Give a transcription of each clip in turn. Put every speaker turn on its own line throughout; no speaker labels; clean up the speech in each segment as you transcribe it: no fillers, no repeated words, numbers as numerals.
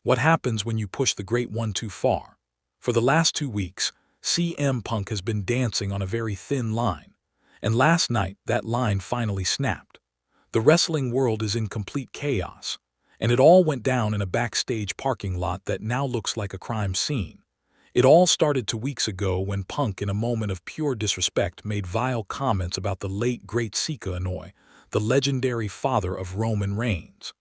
What happens when you push the Great One too far? For the last 2 weeks, CM Punk has been dancing on a very thin line. And last night, that line finally snapped. The wrestling world is in complete chaos, and it all went down in a backstage parking lot that now looks like a crime scene. It all started 2 weeks ago when Punk, in a moment of pure disrespect, made vile comments about the late great Sika Anoa'i, the legendary father of Roman Reigns.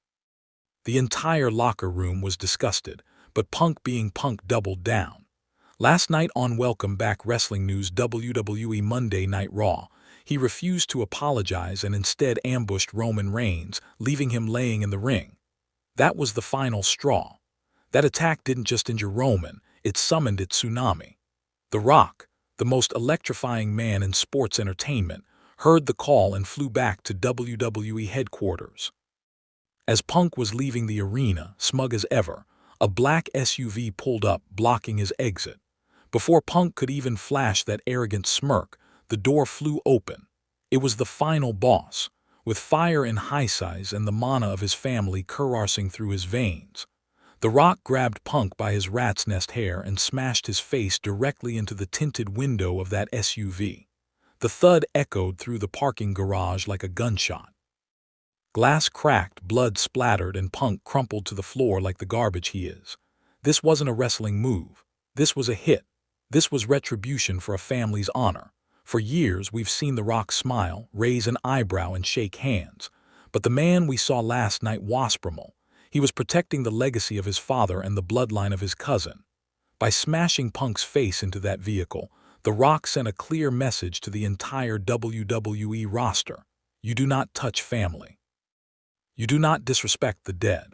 The entire locker room was disgusted, but Punk, being Punk, doubled down. Last night on Welcome Back Wrestling News WWE Monday Night Raw, he refused to apologize and instead ambushed Roman Reigns, leaving him laying in the ring. That was the final straw. That attack didn't just injure Roman, it summoned its tsunami. The Rock, the most electrifying man in sports entertainment, heard the call and flew back to WWE headquarters. As Punk was leaving the arena, smug as ever, a black SUV pulled up, blocking his exit. Before Punk could even flash that arrogant smirk, the door flew open. It was the final boss, with fire in high size and the mana of his family coursing through his veins. The Rock grabbed Punk by his rat's nest hair and smashed his face directly into the tinted window of that SUV. The thud echoed through the parking garage like a gunshot. Glass cracked, blood splattered, and Punk crumpled to the floor like the garbage he is. This wasn't a wrestling move. This was a hit. This was retribution for a family's honor. For years, we've seen The Rock smile, raise an eyebrow, and shake hands. But the man we saw last night was criminal. He was protecting the legacy of his father and the bloodline of his cousin. By smashing Punk's face into that vehicle, The Rock sent a clear message to the entire WWE roster. You do not touch family. You do not disrespect the dead.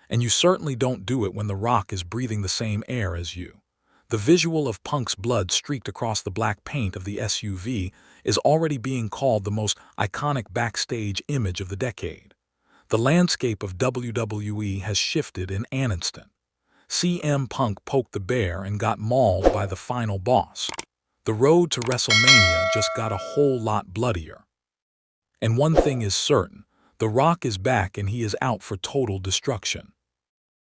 And you certainly don't do it when The Rock is breathing the same air as you. The visual of Punk's blood streaked across the black paint of the SUV is already being called the most iconic backstage image of the decade. The landscape of WWE has shifted in an instant. CM Punk poked the bear and got mauled by the final boss. The road to WrestleMania just got a whole lot bloodier. And one thing is certain, The Rock is back and he is out for total destruction.